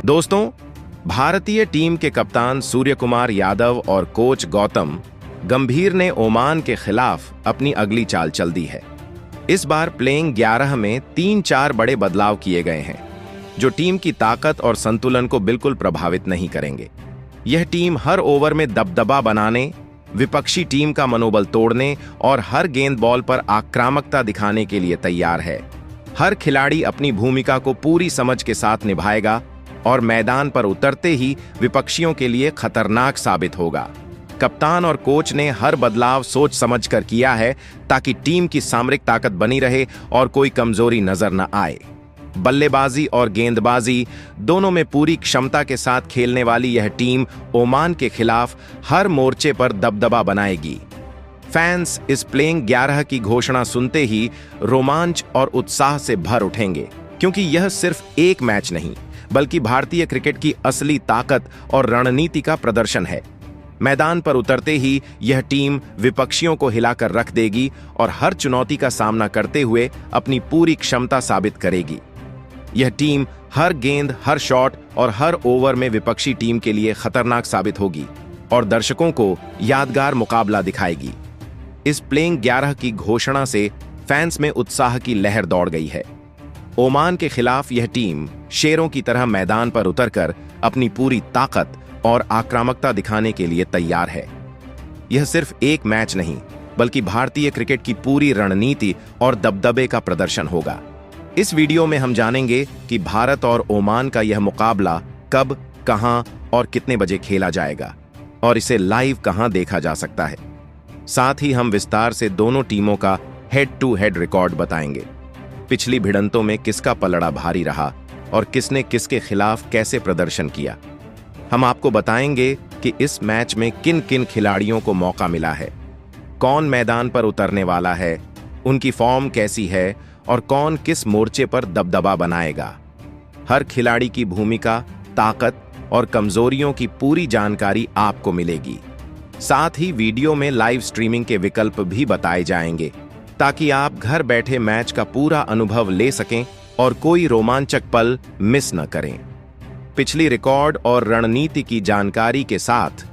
दोस्तों, भारतीय टीम के कप्तान सूर्य कुमार यादव और कोच गौतम गंभीर ने ओमान के खिलाफ अपनी अगली चाल चल दी है। इस बार प्लेइंग 11 में 3-4 बड़े बदलाव किए गए हैं, जो टीम की ताकत और संतुलन को बिल्कुल प्रभावित नहीं करेंगे। यह टीम हर ओवर में दबदबा बनाने, विपक्षी टीम का मनोबल तोड़ने और हर गेंद बॉल पर आक्रामकता दिखाने के लिए तैयार है। हर खिलाड़ी अपनी भूमिका को पूरी समझ के साथ निभाएगा और मैदान पर उतरते ही विपक्षियों के लिए खतरनाक साबित होगा। कप्तान और कोच ने हर बदलाव सोच समझकर किया है ताकि टीम की सामरिक ताकत बनी रहे और कोई कमजोरी नजर न आए। बल्लेबाजी और गेंदबाजी दोनों में पूरी क्षमता के साथ खेलने वाली यह टीम ओमान के खिलाफ हर मोर्चे पर दबदबा बनाएगी। फैंस इस प्लेइंग 11 की घोषणा सुनते ही रोमांच और उत्साह से भर उठेंगे, क्योंकि यह सिर्फ एक मैच नहीं बल्कि भारतीय क्रिकेट की असली ताकत और रणनीति का प्रदर्शन है। मैदान पर उतरते ही यह टीम विपक्षियों को हिलाकर रख देगी और हर चुनौती का सामना करते हुए अपनी पूरी क्षमता साबित करेगी। यह टीम हर गेंद, हर शॉट और हर ओवर में विपक्षी टीम के लिए खतरनाक साबित होगी और दर्शकों को यादगार मुकाबला दिखाएगी। इस प्लेइंग 11 की घोषणा से फैंस में उत्साह की लहर दौड़ गई है। ओमान के खिलाफ यह टीम शेरों की तरह मैदान पर उतरकर अपनी पूरी ताकत और आक्रामकता दिखाने के लिए तैयार है। यह सिर्फ एक मैच नहीं बल्कि भारतीय क्रिकेट की पूरी रणनीति और दबदबे का प्रदर्शन होगा। इस वीडियो में हम जानेंगे कि भारत और ओमान का यह मुकाबला कब, कहां और कितने बजे खेला जाएगा और इसे लाइव कहां देखा जा सकता है। साथ ही हम विस्तार से दोनों टीमों का हेड टू हेड रिकॉर्ड बताएंगे। पिछली भिड़ंतों में किसका पलड़ा भारी रहा और किसने किसके खिलाफ कैसे प्रदर्शन किया। हम आपको बताएंगे कि इस मैच में किन किन खिलाड़ियों को मौका मिला है, कौन मैदान पर उतरने वाला है, उनकी फॉर्म कैसी है और कौन किस मोर्चे पर दबदबा बनाएगा। हर खिलाड़ी की भूमिका, ताकत और कमजोरियों की पूरी जानकारी आपको मिलेगी। साथ ही वीडियो में लाइव स्ट्रीमिंग के विकल्प भी बताए जाएंगे ताकि आप घर बैठे मैच का पूरा अनुभव ले सकें और कोई रोमांचक पल मिस न करें। पिछली रिकॉर्ड और रणनीति की जानकारी के साथ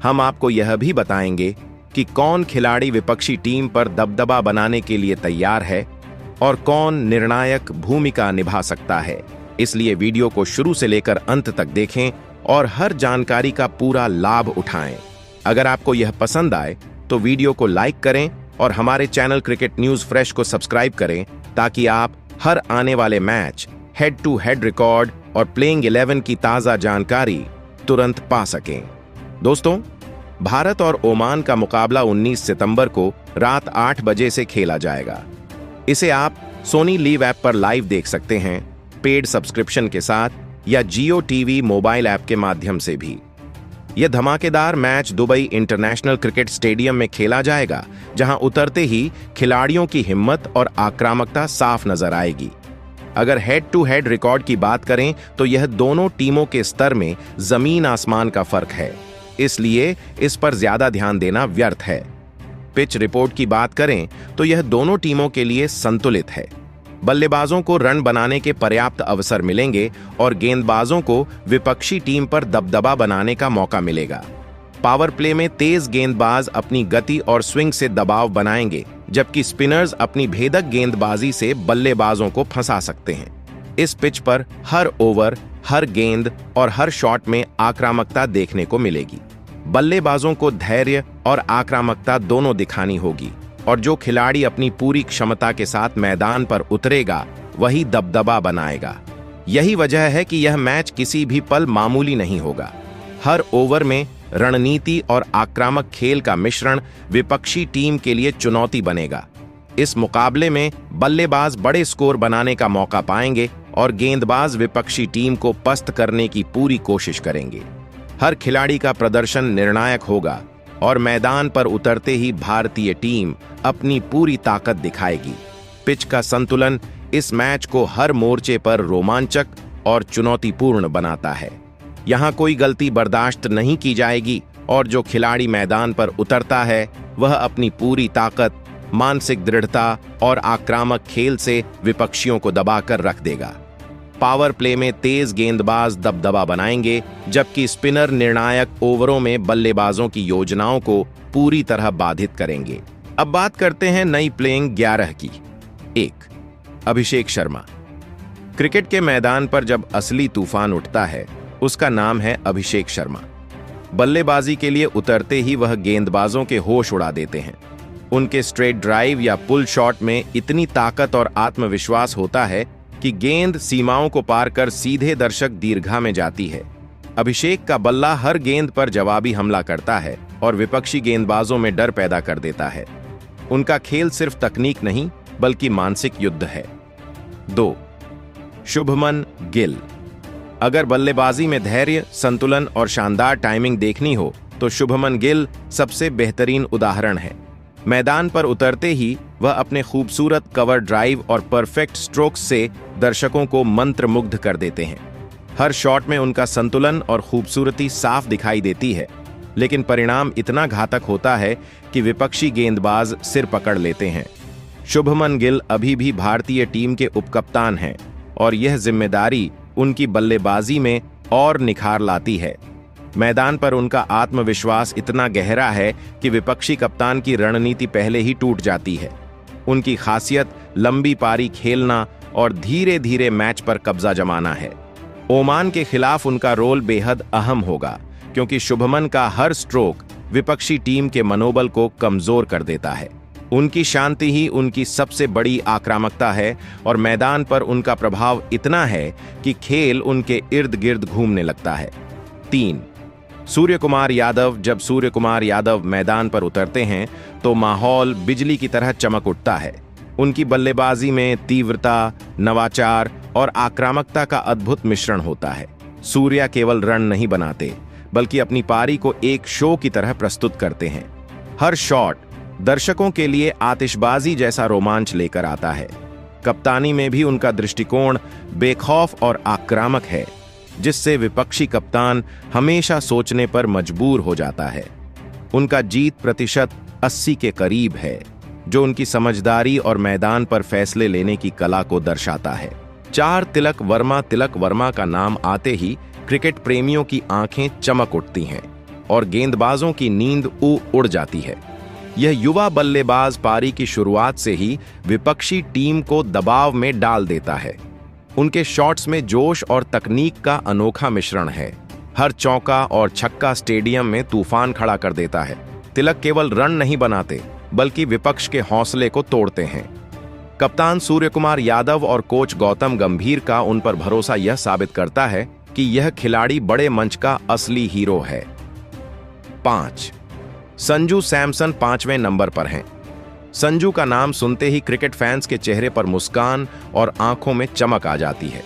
हम आपको यह भी बताएंगे कि कौन खिलाड़ी विपक्षी टीम पर दबदबा बनाने के लिए तैयार है और कौन निर्णायक भूमिका निभा सकता है। इसलिए वीडियो को शुरू से लेकर अंत तक देखें और हर जानकारी का पूरा लाभ उठाएं। अगर आपको यह पसंद आए तो वीडियो को लाइक करें और हमारे चैनल क्रिकेट न्यूज फ्रेश को सब्सक्राइब करें ताकि आप हर आने वाले match, head to head record और प्लेइंग 11 की ताजा जानकारी तुरंत पा सकें। दोस्तों, भारत और ओमान का मुकाबला 19 सितंबर को रात 8 बजे से खेला जाएगा। इसे आप सोनी लीव ऐप पर लाइव देख सकते हैं, पेड सब्सक्रिप्शन के साथ या जियो टीवी मोबाइल ऐप के माध्यम से भी। यह धमाकेदार match Dubai international cricket stadium में खेला जाएगा, जहां उतरते ही खिलाड़ियों की हिम्मत और आक्रामकता साफ नजर आएगी। अगर हेड टू हेड रिकॉर्ड की बात करें तो यह दोनों टीमों के स्तर में जमीन आसमान का फर्क है, इसलिए इस पर ज्यादा ध्यान देना व्यर्थ है। पिच रिपोर्ट की बात करें तो यह दोनों टीमों के लिए संतुलित है। बल्लेबाजों को रन बनाने के पर्याप्त अवसर मिलेंगे और गेंदबाजों को विपक्षी टीम पर दबदबा बनाने का मौका मिलेगा। पावर प्ले में तेज गेंदबाज अपनी गति और स्विंग से दबाव बनाएंगे, जबकि स्पिनर्स अपनी भेदक गेंदबाजी से बल्लेबाजों को फंसा सकते हैं। इस पिच पर हर ओवर, हर गेंद और हर शॉट में आक्रामकता देखने को मिलेगी। बल्लेबाजों को धैर्य और आक्रामकता दोनों दिखानी होगी और जो खिलाड़ी अपनी पूरी क्षमता के साथ मैदान पर उतरेगा वही दबदबा बनाएगा। यही वजह है कि यह मैच किसी भी पल मामूली नहीं होगा। हर ओवर में रणनीति और आक्रामक खेल का मिश्रण विपक्षी टीम के लिए चुनौती बनेगा। इस मुकाबले में बल्लेबाज बड़े स्कोर बनाने का मौका पाएंगे और गेंदबाज विपक्षी टीम को पस्त करने की पूरी कोशिश करेंगे। हर खिलाड़ी का प्रदर्शन निर्णायक होगा और मैदान पर उतरते ही भारतीय टीम अपनी पूरी ताकत दिखाएगी। पिच का संतुलन इस मैच को हर मोर्चे पर रोमांचक और चुनौतीपूर्ण बनाता है। यहां कोई गलती बर्दाश्त नहीं की जाएगी और जो खिलाड़ी मैदान पर उतरता है वह अपनी पूरी ताकत, मानसिक दृढ़ता और आक्रामक खेल से विपक्षियों को दबाकर रख देगा। पावर प्ले में तेज गेंदबाज दबदबा बनाएंगे, जबकि स्पिनर निर्णायक ओवरों में बल्लेबाजों की योजनाओं को पूरी तरह बाधित करेंगे। अब बात करते हैं नई प्लेइंग 11 की। 1. अभिषेक शर्मा। क्रिकेट के मैदान पर जब असली तूफान उठता है, उसका नाम है अभिषेक शर्मा। बल्लेबाजी के लिए उतरते ही वह गेंदबाजों के होश उड़ा देते हैं। उनके स्ट्रेट ड्राइव या पुल शॉट में इतनी ताकत और आत्मविश्वास होता है कि गेंद सीमाओं को पार कर सीधे दर्शक दीर्घा में जाती है। अभिषेक का बल्ला हर गेंद पर जवाबी हमला करता है और विपक्षी गेंदबाजों में डर पैदा कर देता है। उनका खेल सिर्फ तकनीक नहीं, बल्कि मानसिक युद्ध है। 2. शुभमन गिल। अगर बल्लेबाजी में धैर्य, संतुलन और शानदार टाइमिंग देखनी हो तो शुभमन गिल सबसे बेहतरीन उदाहरण है। मैदान पर उतरते ही वह अपने खूबसूरत कवर ड्राइव और परफेक्ट स्ट्रोक्स से दर्शकों को मंत्रमुग्ध कर देते हैं। हर शॉट में उनका संतुलन और खूबसूरती साफ दिखाई देती है, लेकिन परिणाम इतना घातक होता है कि विपक्षी गेंदबाज सिर पकड़ लेते हैं। शुभमन गिल अभी भी भारतीय टीम के उपकप्तान हैं और यह जिम्मेदारी उनकी बल्लेबाजी में और निखार लाती है। मैदान पर उनका आत्मविश्वास इतना गहरा है कि विपक्षी कप्तान की रणनीति पहले ही टूट जाती है। उनकी खासियत लंबी पारी खेलना और धीरे धीरे मैच पर कब्जा जमाना है। ओमान के खिलाफ उनका रोल बेहद अहम होगा, क्योंकि शुभमन का हर स्ट्रोक विपक्षी टीम के मनोबल को कमजोर कर देता है। उनकी शांति ही उनकी सबसे बड़ी आक्रामकता है और मैदान पर उनका प्रभाव इतना है कि खेल उनके इर्द गिर्द घूमने लगता है। 3. सूर्यकुमार यादव। जब सूर्यकुमार यादव मैदान पर उतरते हैं तो माहौल बिजली की तरह चमक उठता है। उनकी बल्लेबाजी में तीव्रता, नवाचार और आक्रामकता का अद्भुत मिश्रण होता है। सूर्या केवल रन नहीं बनाते, बल्कि अपनी पारी को एक शो की तरह प्रस्तुत करते हैं। हर शॉट दर्शकों के लिए आतिशबाजी जैसा रोमांच लेकर आता है। कप्तानी में भी उनका दृष्टिकोण बेखौफ और आक्रामक है, जिससे विपक्षी कप्तान हमेशा सोचने पर मजबूर हो जाता है। उनका जीत प्रतिशत 80 के करीब है, जो उनकी समझदारी और मैदान पर फैसले लेने की कला को दर्शाता है। 4. तिलक वर्मा। तिलक वर्मा का नाम आते ही क्रिकेट प्रेमियों की आंखें चमक उठती हैं और गेंदबाजों की नींद उड़ जाती है। यह युवा बल्लेबाज पारी की शुरुआत से ही विपक्षी टीम को दबाव में डाल देता है। उनके शॉट्स में जोश और तकनीक का अनोखा मिश्रण है। हर चौका और छक्का स्टेडियम में तूफान खड़ा कर देता है। तिलक केवल रन नहीं बनाते, बल्कि विपक्ष के हौसले को तोड़ते हैं। कप्तान सूर्यकुमार यादव और कोच गौतम गंभीर का उन पर भरोसा यह साबित करता है कि यह खिलाड़ी बड़े मंच का असली हीरो है। 5. संजू सैमसन 5वें नंबर पर हैं। संजू का नाम सुनते ही क्रिकेट फैंस के चेहरे पर मुस्कान और आंखों में चमक आ जाती है।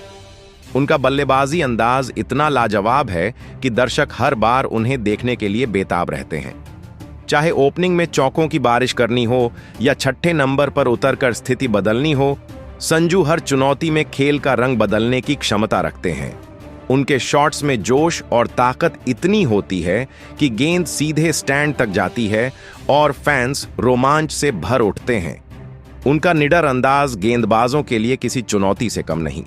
उनका बल्लेबाजी अंदाज इतना लाजवाब है कि दर्शक हर बार उन्हें देखने के लिए बेताब रहते हैं। चाहे ओपनिंग में चौकों की बारिश करनी हो या छठे नंबर पर उतरकर स्थिति बदलनी हो, संजू हर चुनौती में खेल का रंग बदलने की क्षमता रखते हैं। उनके शॉट्स में जोश और ताकत इतनी होती है कि गेंद सीधे स्टैंड तक जाती है और फैंस रोमांच से भर उठते हैं। उनका निडर अंदाज गेंदबाजों के लिए किसी चुनौती से कम नहीं।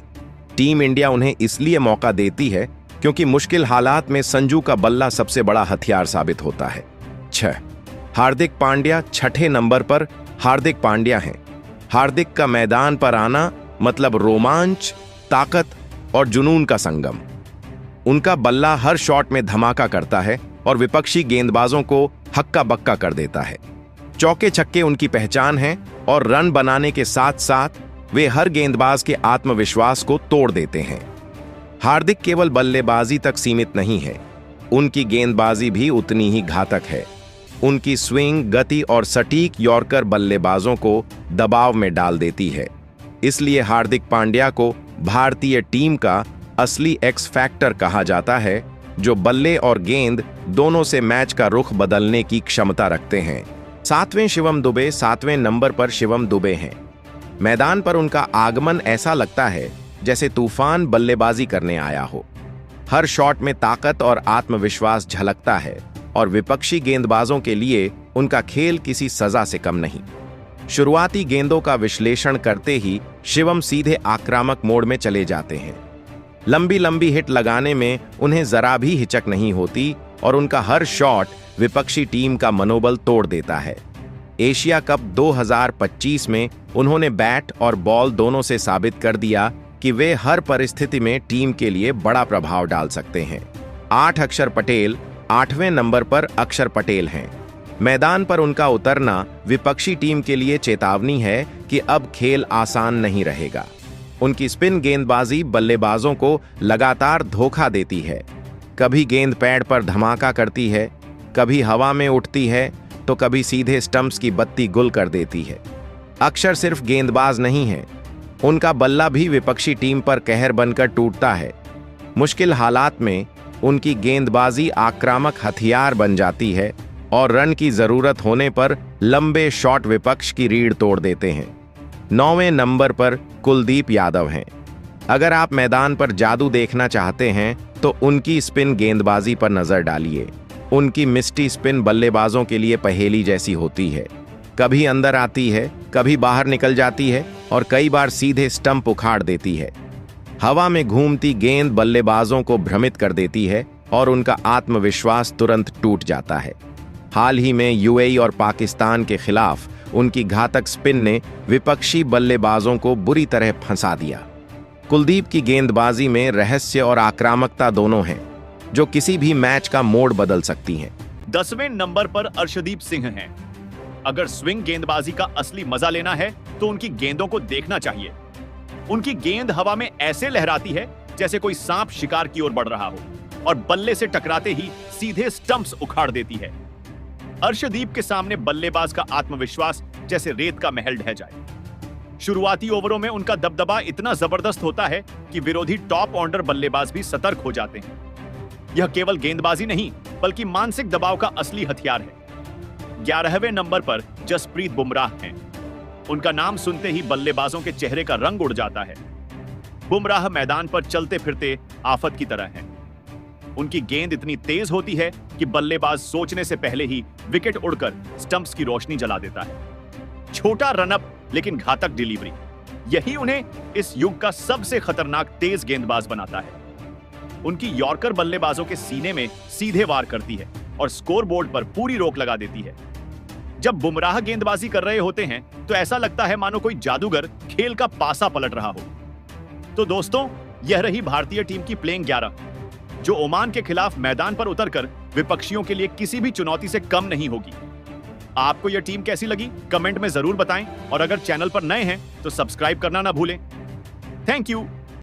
टीम इंडिया उन्हें इसलिए मौका देती है क्योंकि मुश्किल हालात में संजू का बल्ला सबसे बड़ा हथियार साबित होता है। 6. हार्दिक पांड्या। छठे नंबर पर हार्दिक पांड्या हैं। हार्दिक का मैदान पर आना मतलब रोमांच, ताकत और जुनून का संगम। उनका बल्ला हर शॉट में धमाका करता है और विपक्षी गेंदबाजों को हक्का बक्का कर देता है। चौके छक्के उनकी पहचान है और रन बनाने के साथ साथ वे हर गेंदबाज के आत्मविश्वास को तोड़ देते हैं। हार्दिक केवल बल्लेबाजी तक सीमित नहीं है, उनकी गेंदबाजी भी उतनी ही घातक है। उनकी स्विंग, गति और सटीक यॉर्कर बल्लेबाजों को दबाव में डाल देती है। इसलिए हार्दिक पांड्या को भारतीय टीम का असली एक्स फैक्टर कहा जाता है, जो बल्ले और गेंद दोनों से मैच का रुख बदलने की क्षमता रखते हैं। 7वें शिवम दुबे। 7वें नंबर पर शिवम दुबे हैं। मैदान पर उनका आगमन ऐसा लगता है जैसे तूफान बल्लेबाजी करने आया हो। हर शॉट में ताकत और आत्मविश्वास झलकता है और विपक्षी गेंदबाजों के लिए उनका खेल किसी सजा से कम नहीं। शुरुआती गेंदों का विश्लेषण करते ही शिवम सीधे आक्रामक मोड में चले जाते हैं। लंबी लंबी हिट लगाने में उन्हें जरा भी हिचक नहीं होती और उनका हर शॉट विपक्षी टीम का मनोबल तोड़ देता है। एशिया कप 2025 में उन्होंने बैट और बॉल दोनों से साबित कर दिया कि वे हर परिस्थिति में टीम के लिए बड़ा प्रभाव डाल सकते हैं। 8 अक्षर पटेल 8वें नंबर पर अक्षर पटेल हैं। मैदान पर उनका उतरना विपक्षी टीम के लिए चेतावनी है कि अब खेल आसान नहीं रहेगा। उनकी स्पिन गेंदबाजी बल्लेबाजों को लगातार धोखा देती है। कभी गेंद पैड पर धमाका करती है, कभी हवा में उठती है तो कभी सीधे स्टंप्स की बत्ती गुल कर देती है। अक्षर सिर्फ गेंदबाज नहीं है, उनका बल्ला भी विपक्षी टीम पर कहर बनकर टूटता है। मुश्किल हालात में उनकी गेंदबाजी आक्रामक हथियार बन जाती है और रन की जरूरत होने पर लंबे शॉट विपक्ष की रीढ़ तोड़ देते हैं। 9वें नंबर पर कुलदीप यादव हैं। अगर आप मैदान पर जादू देखना चाहते हैं तो उनकी स्पिन गेंदबाजी पर नजर डालिए। उनकी मिस्टी स्पिन बल्लेबाजों के लिए पहेली जैसी होती है। कभी अंदर आती है, कभी बाहर निकल जाती है और कई बार सीधे स्टंप उखाड़ देती है। हवा में घूमती गेंद बल्लेबाजों को भ्रमित कर देती है और उनका आत्मविश्वास तुरंत टूट जाता है। हाल ही में यूएई और पाकिस्तान के खिलाफ उनकी घातक स्पिन ने विपक्षी बल्लेबाजों को बुरी तरह फंसा दिया। कुलदीप की गेंदबाजी में रहस्य और आक्रामकता दोनों हैं, जो किसी भी मैच का मोड़ बदल सकती हैं। 10वें नंबर पर अर्शदीप सिंह हैं। अगर स्विंग गेंदबाजी का असली मजा लेना है तो उनकी गेंदों को देखना चाहिए। उनकी गेंद हवा में ऐसे लहराती है जैसे कोई सांप शिकार की ओर बढ़ रहा हो और बल्ले से टकराते ही सीधे स्टंप्स उखाड़ देती है। अर्शदीप के सामने बल्लेबाज का आत्मविश्वास जैसे रेत का महल ढह जाए। शुरुआती ओवरों में उनका दबदबा इतना जबरदस्त होता है कि विरोधी टॉप ऑर्डर बल्लेबाज भी सतर्क हो जाते हैं। यह केवल गेंदबाजी नहीं बल्कि मानसिक दबाव का असली हथियार है। 11वें नंबर पर जसप्रीत बुमराह हैं। उनका नाम सुनते ही बल्लेबाजों के चेहरे का रंग उड़ जाता है। बुमराह मैदान पर चलते फिरते आफत की तरह हैं। उनकी गेंद इतनी तेज होती है कि बल्लेबाज सोचने से पहले ही विकेट उड़कर स्टंप्स की रोशनी जला देता है। छोटा रनअप लेकिन घातक डिलीवरी, यही उन्हें इस युग का सबसे खतरनाक तेज गेंदबाज बनाता है। उनकी यॉर्कर बल्लेबाजों के सीने में सीधे वार करती है और स्कोरबोर्ड पर पूरी रोक लगा देती है। जब बुमराह गेंदबाजी कर रहे होते हैं तो ऐसा लगता है मानो कोई जादूगर खेल का पासा पलट रहा हो। तो दोस्तों, यह रही भारतीय टीम की प्लेइंग 11, जो ओमान के खिलाफ मैदान पर उतरकर विपक्षियों के लिए किसी भी चुनौती से कम नहीं होगी। आपको यह टीम कैसी लगी कमेंट में जरूर बताएं और अगर चैनल पर नए हैं तो सब्सक्राइब करना ना भूलें। Thank you.